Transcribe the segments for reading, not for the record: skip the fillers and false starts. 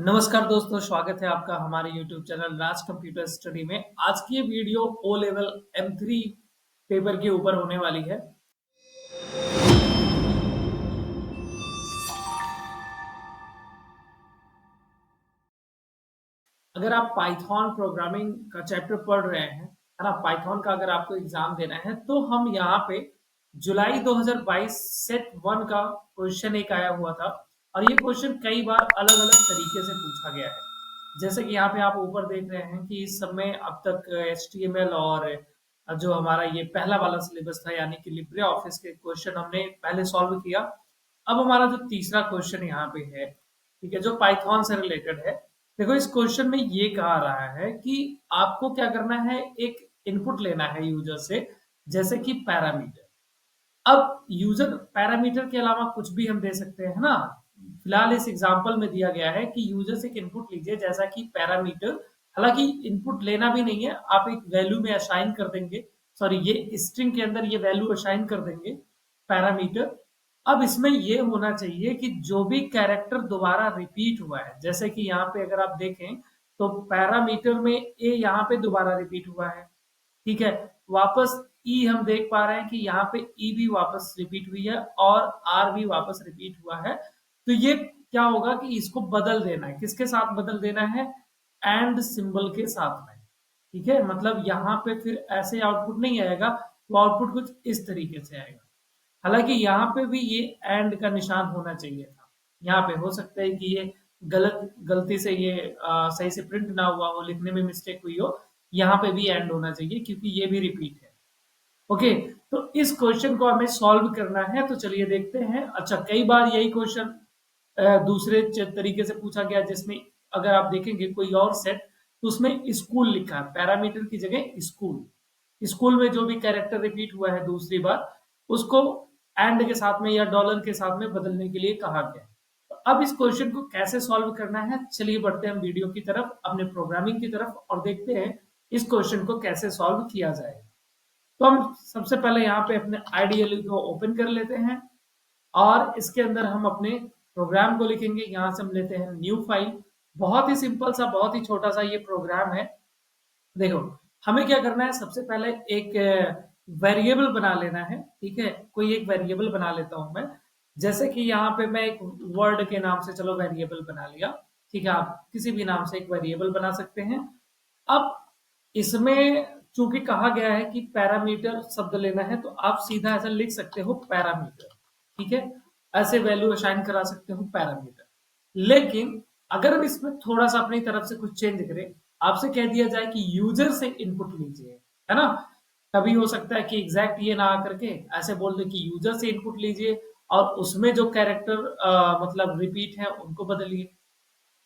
नमस्कार दोस्तों, स्वागत है आपका हमारे YouTube चैनल राज कंप्यूटर स्टडी में। आज की ये video O level M3 paper के ऊपर होने वाली है। अगर आप पाइथन प्रोग्रामिंग का चैप्टर पढ़ रहे हैं, है ना, पाइथन का अगर आपको एग्जाम देना है तो हम यहाँ पे जुलाई 2022 सेट 1 का क्वेश्चन एक आया हुआ था और ये क्वेश्चन कई बार अलग-अलग तरीके से पूछा गया है। जैसे कि यहाँ पे आप ऊपर देख रहे हैं कि इस समय अब तक HTML और जो हमारा ये पहला वाला सिलेबस था यानी कि लिब्रे ऑफिस के क्वेश्चन हमने पहले सॉल्व किया। अब हमारा जो तीसरा क्वेश्चन यहाँ पे है, ठीक है, जो पाइथन से रिलेटेड है। देखो, इस क्वेश्चन में ये कहा रहा है कि आपको क्या करना है, एक इनपुट लेना है यूजर से, जैसे कि पैरामीटर। अब यूजर पैरामीटर के अलावा कुछ भी हम दे सकते हैं ना। फिलहाल इस एग्जांपल में दिया गया है कि यूजर से एक इनपुट लीजिए जैसा कि पैरामीटर। हालांकि इनपुट लेना भी नहीं है, आप एक वैल्यू में असाइन कर देंगे, सॉरी ये स्ट्रिंग के अंदर ये वैल्यू असाइन कर देंगे पैरामीटर। अब इसमें ये होना चाहिए कि जो भी कैरेक्टर दोबारा रिपीट हुआ है, जैसे कि यहाँ पे अगर आप देखें तो पैरामीटर में ए यहाँ पे दोबारा रिपीट हुआ है, ठीक है। वापस ई हम देख पा रहे हैं कि यहाँ पे ई भी वापस रिपीट हुई है और आर भी वापस रिपीट हुआ है। तो ये क्या होगा कि इसको बदल देना है, किसके साथ बदल देना है, एंड सिंबल के साथ में, ठीक है। मतलब यहाँ पे फिर ऐसे आउटपुट नहीं आएगा, तो आउटपुट कुछ इस तरीके से आएगा। हालांकि यहाँ पे भी ये एंड का निशान होना चाहिए था। यहाँ पे हो सकता है कि ये गलती से ये सही से प्रिंट ना हुआ हो, लिखने में मिस्टेक हुई हो। यहाँ पे भी एंड होना चाहिए क्योंकि ये भी रिपीट है। ओके, तो इस क्वेश्चन को हमें सॉल्व करना है, तो चलिए देखते हैं। अच्छा, कई बार यही क्वेश्चन दूसरे तरीके से पूछा गया, जिसमें अगर आप देखेंगे कोई और सेट, तो उसमें स्कूल लिखा है, पैरामीटर की जगह स्कूल। स्कूल में जो भी कैरेक्टर रिपीट हुआ है दूसरी बार, उसको एंड के साथ में या डॉलर के साथ में बदलने के लिए कहा गया है। तो अब इस क्वेश्चन को कैसे सॉल्व करना है, चलिए बढ़ते हैं हम वीडियो की तरफ, अपने प्रोग्रामिंग की तरफ, और देखते हैं इस क्वेश्चन को कैसे सॉल्व किया जाए। तो हम सबसे पहले यहाँ पे अपने आईडीएल को ओपन कर लेते हैं और इसके अंदर हम अपने प्रोग्राम को लिखेंगे। यहाँ से हम लेते हैं न्यू फाइल। बहुत ही सिंपल सा, बहुत ही छोटा सा ये प्रोग्राम है। देखो, हमें क्या करना है, सबसे पहले एक वेरिएबल बना लेना है, ठीक है। कोई एक वेरिएबल बना लेता हूं मैं, जैसे कि यहाँ पे मैं एक वर्ड के नाम से चलो वेरिएबल बना लिया, ठीक है। आप किसी भी नाम से एक वेरिएबल बना सकते हैं। अब इसमें चूंकि कहा गया है कि पैरामीटर शब्द लेना है, तो आप सीधा ऐसा लिख सकते हो पैरामीटर, ठीक है। ऐसे वैल्यू असाइन करा सकते हो पैरामीटर। लेकिन अगर हम इसमें थोड़ा सा अपनी तरफ से कुछ चेंज करें, आपसे कह दिया जाए कि यूजर से इनपुट लीजिए, है ना। कभी हो सकता है कि एग्जैक्ट ये ना आकर के ऐसे बोल दे कि यूजर से इनपुट लीजिए और उसमें जो कैरेक्टर मतलब रिपीट है उनको बदलिए।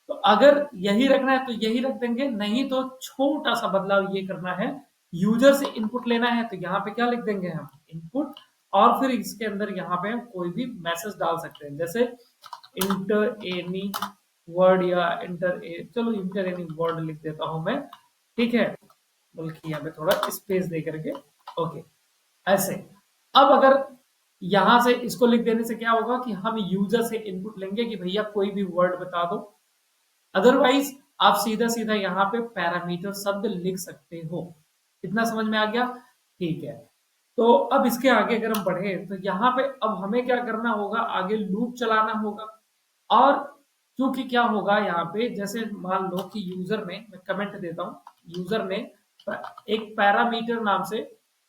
तो अगर यही रखना है तो यही रख देंगे, नहीं तो छोटा सा बदलाव ये करना है, यूजर से इनपुट लेना है, तो यहाँ पे क्या लिख देंगे हम, इनपुट। और फिर इसके अंदर यहाँ पे हम कोई भी मैसेज डाल सकते हैं, जैसे इंटर एनी वर्ड या चलो इंटर एनी वर्ड लिख देता हूं मैं, ठीक है। बल्कि यहाँ पे थोड़ा स्पेस दे करके, ओके, ऐसे। अब अगर यहां से इसको लिख देने से क्या होगा कि हम यूजर से इनपुट लेंगे कि भैया कोई भी वर्ड बता दो। अदरवाइज आप सीधा सीधा यहाँ पे पैरामीटर शब्द लिख सकते हो। इतना समझ में आ गया, ठीक है। तो अब इसके आगे अगर हम बढ़े तो यहाँ पे अब हमें क्या करना होगा, आगे लूप चलाना होगा। और क्योंकि क्या होगा यहाँ पे, जैसे मान लो कि यूजर ने, मैं कमेंट देता हूँ, यूजर ने एक पैरामीटर नाम से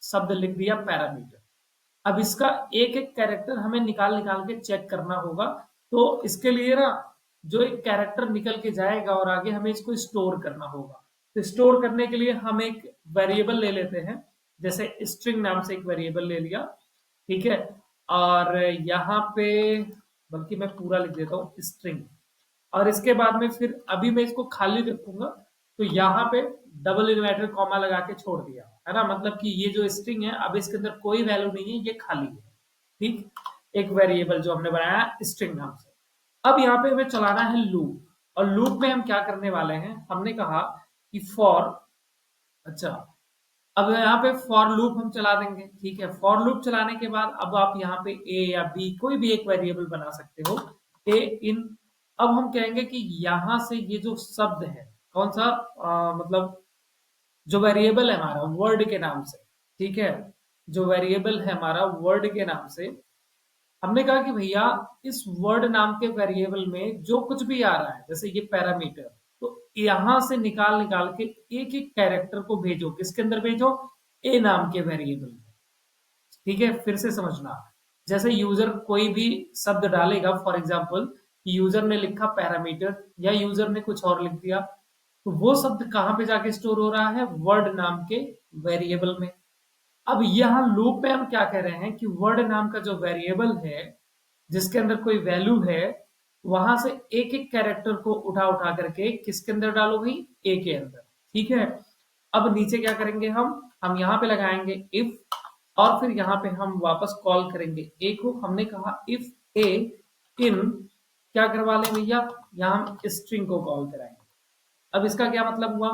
शब्द लिख दिया, पैरामीटर। अब इसका एक एक कैरेक्टर हमें निकाल निकाल के चेक करना होगा। तो इसके लिए ना, जो एक कैरेक्टर निकल के जाएगा और आगे हमें इसको स्टोर करना होगा। तो स्टोर करने के लिए हम एक वेरिएबल ले लेते हैं, जैसे स्ट्रिंग नाम से एक वेरिएबल ले लिया, ठीक है। और यहाँ पे बल्कि मैं पूरा लिख देता हूँ स्ट्रिंग, और इसके बाद में फिर अभी मैं इसको खाली रखूंगा। तो यहाँ पे डबल इन्वर्टेड कॉमा लगा के छोड़ दिया, है ना। मतलब कि ये जो स्ट्रिंग है, अब इसके अंदर कोई वैल्यू नहीं है, ये खाली है, ठीक। एक वेरिएबल जो हमने बनाया स्ट्रिंग नाम से। अब यहाँ पे हमें चलाना है लूप, और लूप में हम क्या करने वाले हैं, हमने कहा कि फॉर, अच्छा, अब यहाँ पे फॉर लूप हम चला देंगे, ठीक है। फॉर लूप चलाने के बाद अब आप यहाँ पे ए या बी कोई भी एक वेरिएबल बना सकते हो, ए इन अब हम कहेंगे कि यहां से ये जो शब्द है कौन सा, मतलब जो वेरिएबल है हमारा वर्ड के नाम से, ठीक है, जो वेरिएबल है हमारा वर्ड के नाम से, हमने कहा कि भैया इस वर्ड नाम के वेरिएबल में जो कुछ भी आ रहा है, जैसे ये पैरामीटर, तो यहां से निकाल निकाल के एक एक कैरेक्टर को भेजो, किसके अंदर भेजो, ए नाम के वेरिएबल में। ठीक है, फिर से समझना, जैसे यूजर कोई भी शब्द डालेगा, फॉर एग्जाम्पल यूजर ने लिखा पैरामीटर या यूजर ने कुछ और लिख दिया, तो वो शब्द कहां पे जाके स्टोर हो रहा है, वर्ड नाम के वेरिएबल में। अब यहाँ लूप में हम क्या कह रहे हैं कि वर्ड नाम का जो वेरिएबल है जिसके अंदर कोई वैल्यू है, वहां से एक एक कैरेक्टर को उठा उठा करके किसके अंदर डालो भाई, ए के अंदर। ठीक है, अब नीचे क्या करेंगे, हम यहाँ पे लगाएंगे इफ, और फिर यहाँ पे हम वापस कॉल करेंगे ए को। हमने कहा इफ ए इन क्या करवा लें भैया, यहाँ हम स्ट्रिंग को कॉल कराएंगे। अब इसका क्या मतलब हुआ,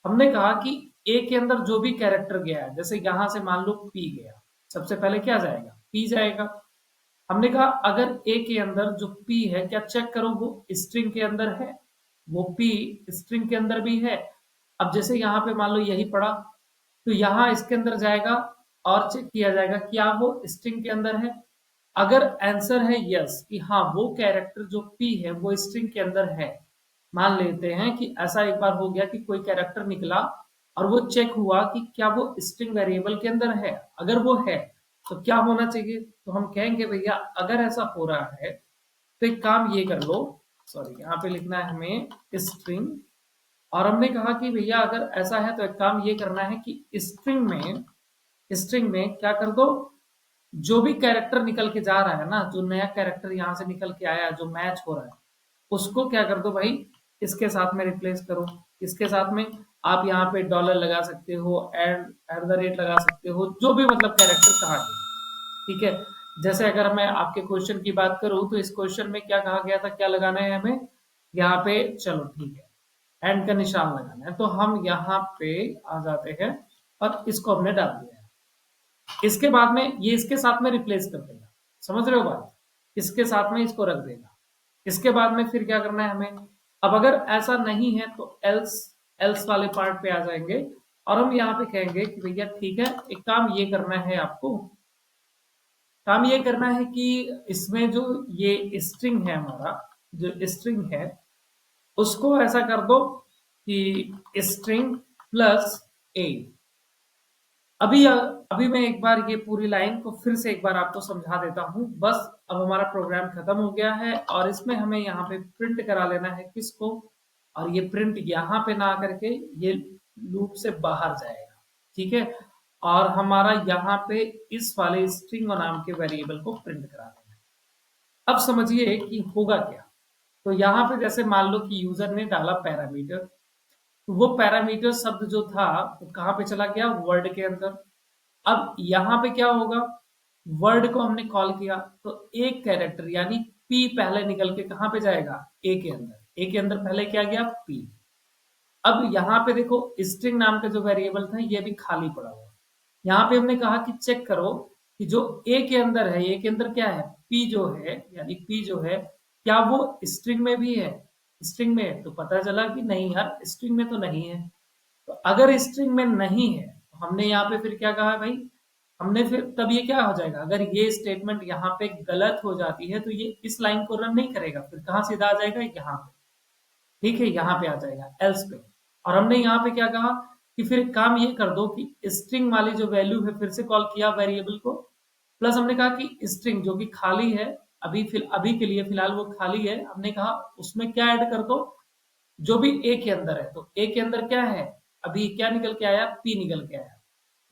हमने कहा कि ए के अंदर जो भी कैरेक्टर गया है, जैसे यहां से मान लो पी गया, सबसे पहले क्या जाएगा, पी जाएगा। हमने कहा अगर ए के अंदर जो पी है, क्या चेक करो वो स्ट्रिंग के अंदर है, वो पी स्ट्रिंग के अंदर भी है। अब जैसे यहाँ पे मान लो यही पड़ा, तो यहाँ इसके अंदर जाएगा और चेक किया जाएगा क्या वो स्ट्रिंग के अंदर है। अगर आंसर है यस कि हाँ वो कैरेक्टर जो पी है वो स्ट्रिंग के अंदर है, मान लेते हैं कि ऐसा एक बार हो गया कि कोई कैरेक्टर निकला और वो चेक हुआ कि क्या वो स्ट्रिंग वेरिएबल के अंदर है, अगर वो है तो क्या होना चाहिए, तो हम कहेंगे भैया अगर ऐसा हो रहा है तो एक काम ये कर लो, सॉरी यहाँ पे लिखना है हमें स्ट्रिंग, और हमने कहा कि भैया अगर ऐसा है तो एक काम ये करना है कि स्ट्रिंग में क्या कर दो, जो भी कैरेक्टर निकल के जा रहा है ना, जो नया कैरेक्टर यहाँ से निकल के आया जो मैच हो रहा है, उसको क्या कर दो भाई, इसके साथ में रिप्लेस करो। इसके साथ में आप यहाँ पे डॉलर लगा सकते हो, एट द रेट लगा सकते हो, जो भी मतलब कैरेक्टर कहा गया। ठीक है, जैसे अगर मैं आपके क्वेश्चन की बात करूं तो इस क्वेश्चन में क्या कहा गया था, क्या लगाना है हमें यहाँ पे, चलो ठीक है एंड का निशान लगाना है, तो हम यहाँ पे आ जाते हैं और इसको हमने डाल दिया है। इसके बाद में ये इसके साथ में रिप्लेस कर देगा, समझ रहे हो बात, इसके साथ में इसको रख देगा। इसके बाद में फिर क्या करना है हमें, अब अगर ऐसा नहीं है तो एल्स, एल्स वाले पार्ट पे आ जाएंगे और हम यहाँ पे कहेंगे कि भैया ठीक है एक काम ये करना है आपको, काम ये करना है कि इसमें जो ये स्ट्रिंग है हमारा, जो स्ट्रिंग है उसको ऐसा कर दो कि स्ट्रिंग प्लस ए। अभी मैं एक बार ये पूरी लाइन को फिर से एक बार आपको समझा देता हूं, बस अब हमारा प्रोग्राम खत्म हो गया है और इसमें हमें यहाँ पे प्रिंट करा लेना है किसको, और ये प्रिंट यहाँ पे ना करके ये लूप से बाहर जाएगा। ठीक है, और हमारा यहाँ पे इस वाले स्ट्रिंग नाम के वेरिएबल को प्रिंट करा देना है। अब समझिए कि होगा क्या, तो यहाँ पे जैसे मान लो कि यूजर ने डाला पैरामीटर, तो वो पैरामीटर शब्द जो था वो कहाँ पे चला गया, वर्ड के अंदर। अब यहाँ पे क्या होगा, वर्ड को हमने कॉल किया तो एक कैरेक्टर यानी पी पहले निकल के कहाँ पे जाएगा, ए के अंदर, ए के अंदर पहले क्या गया, पी। अब यहाँ पे देखो स्ट्रिंग नाम का जो वेरिएबल था ये भी खाली पड़ा हुआ, यहाँ पे हमने कहा कि चेक करो कि जो ए के अंदर है, ए के अंदर क्या है, पी जो है, यानी पी जो है क्या वो स्ट्रिंग में भी है, स्ट्रिंग में है, तो पता चला कि नहीं यार स्ट्रिंग में तो नहीं है। तो अगर स्ट्रिंग में नहीं है तो हमने यहाँ पे फिर क्या कहा भाई, हमने फिर तब ये क्या हो जाएगा, अगर ये स्टेटमेंट यहाँ पे गलत हो जाती है तो ये इस लाइन को रन नहीं करेगा, फिर कहाँ सीधा आ जाएगा, यहाँ पे। ठीक है, यहाँ पे आ जाएगा एल्स पे। और हमने यहाँ पे क्या कहा कि फिर काम ये कर दो कि स्ट्रिंग वाली जो वैल्यू है फिर से कॉल किया वेरिएबल को, प्लस हमने कहा कि स्ट्रिंग जो कि खाली है, अभी के लिए फिलहाल वो खाली है, हमने कहा उसमें क्या ऐड कर दो, जो भी ए के अंदर है, तो ए के अंदर क्या है, अभी क्या निकल के आया, पी निकल के आया,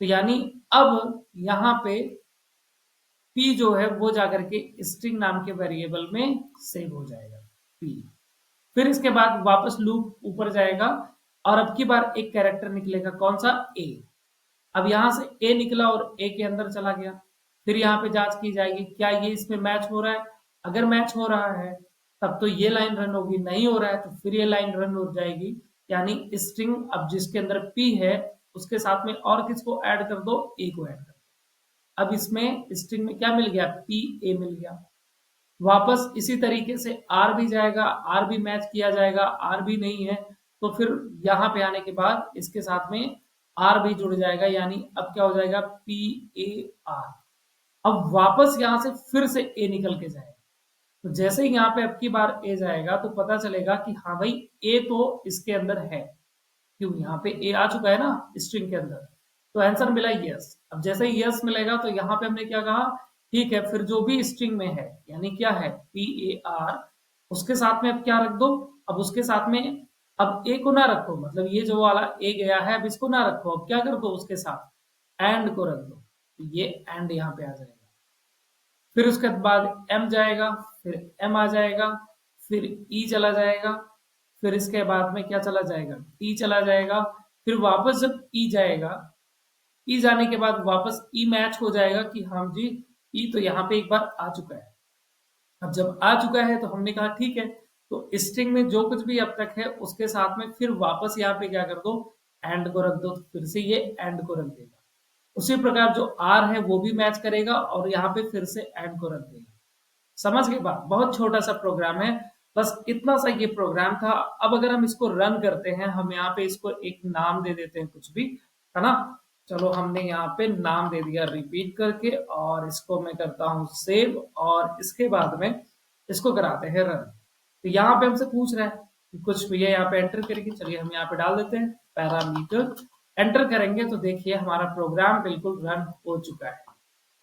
तो यानी अब यहाँ पे पी जो है वो जाकर के स्ट्रिंग नाम के वेरिएबल में सेव हो जाएगा, पी। फिर इसके बाद वापस लूप ऊपर जाएगा और अब की बार एक कैरेक्टर निकलेगा, कौन सा, ए। अब यहां से ए निकला और ए के अंदर चला गया, फिर यहाँ पे जांच की जाएगी क्या ये इसमें मैच हो रहा है, अगर मैच हो रहा है तब तो ये लाइन रन होगी, नहीं हो रहा है तो फिर ये लाइन रन हो जाएगी, यानी स्ट्रिंग अब जिसके अंदर पी है उसके साथ में और किसको ऐड कर दो, ए को ऐड कर दो। अब इसमें स्ट्रिंग में क्या मिल गया, पी ए मिल गया। वापस इसी तरीके से आर भी जाएगा, आर भी मैच किया जाएगा, आर भी नहीं है तो फिर यहाँ पे आने के बाद इसके साथ में आर भी जुड़ जाएगा, यानी अब क्या हो जाएगा पी ए आर। अब वापस यहाँ से फिर से ए निकल के जाएगा। तो जैसे ही यहाँ पे अब की बार ए जाएगा तो पता चलेगा कि हाँ भाई ए तो इसके अंदर है, क्यों यहाँ पे ए आ चुका है ना स्ट्रिंग के अंदर। तो आंसर मिला यस। अब जैसे ही यस मिलेगा तो यहाँ पे हमने क्या कहा, ठीक है फिर जो भी स्ट्रिंग में है यानी क्या है पी ए आर, उसके साथ में अब क्या रख दो, अब उसके साथ में अब ए को ना रखो, मतलब ये जो वाला ए गया है अब इसको ना रखो, अब क्या कर दो उसके साथ एंड को रख दो, तो ये एंड यहाँ पे आ जाएगा। फिर उसके बाद एम जाएगा, फिर एम आ जाएगा, फिर ई चला जाएगा, फिर इसके बाद में क्या चला जाएगा ई चला जाएगा, फिर वापस जब ई जाएगा, ई जाने के बाद वापस ई मैच हो जाएगा कि हाँ जी ई तो यहाँ पे एक बार आ चुका है। अब जब आ चुका है तो हमने कहा ठीक है, तो स्ट्रिंग में जो कुछ भी अब तक है उसके साथ में फिर वापस यहाँ पे क्या कर दो एंड को रख दो, तो फिर से ये एंड को रख देगा। उसी प्रकार जो आर है वो भी मैच करेगा और यहाँ पे फिर से एंड को रख देगा। समझ गए बात, बहुत छोटा सा प्रोग्राम है, बस इतना सा ये प्रोग्राम था। अब अगर हम इसको रन करते हैं, हम यहाँ पे इसको एक नाम दे देते हैं कुछ भी, है ना। चलो हमने यहाँ पे नाम दे दिया रिपीट करके, और इसको मैं करता हूँ सेव, और इसके बाद में इसको कराते हैं रन। तो यहाँ पे हमसे पूछ रहा है कि कुछ भी है यहाँ पे एंटर करेंगे, चलिए हम यहाँ पे डाल देते हैं पैरामीटर, एंटर करेंगे तो देखिए हमारा प्रोग्राम बिल्कुल रन हो चुका है।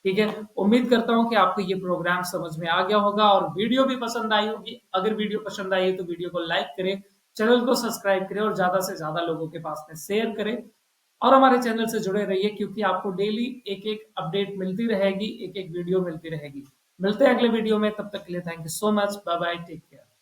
ठीक है, उम्मीद करता हूं कि आपको ये प्रोग्राम समझ में आ गया होगा और वीडियो भी पसंद आई होगी। अगर वीडियो पसंद आई है तो वीडियो को लाइक करें, चैनल को सब्सक्राइब करें और ज्यादा से ज्यादा लोगों के पास में शेयर करें, और हमारे चैनल से जुड़े रहिए क्योंकि आपको डेली एक एक अपडेट मिलती रहेगी, एक एक वीडियो मिलती रहेगी। मिलते हैं अगले वीडियो में, तब तक के लिए thank you so much, bye bye, take care.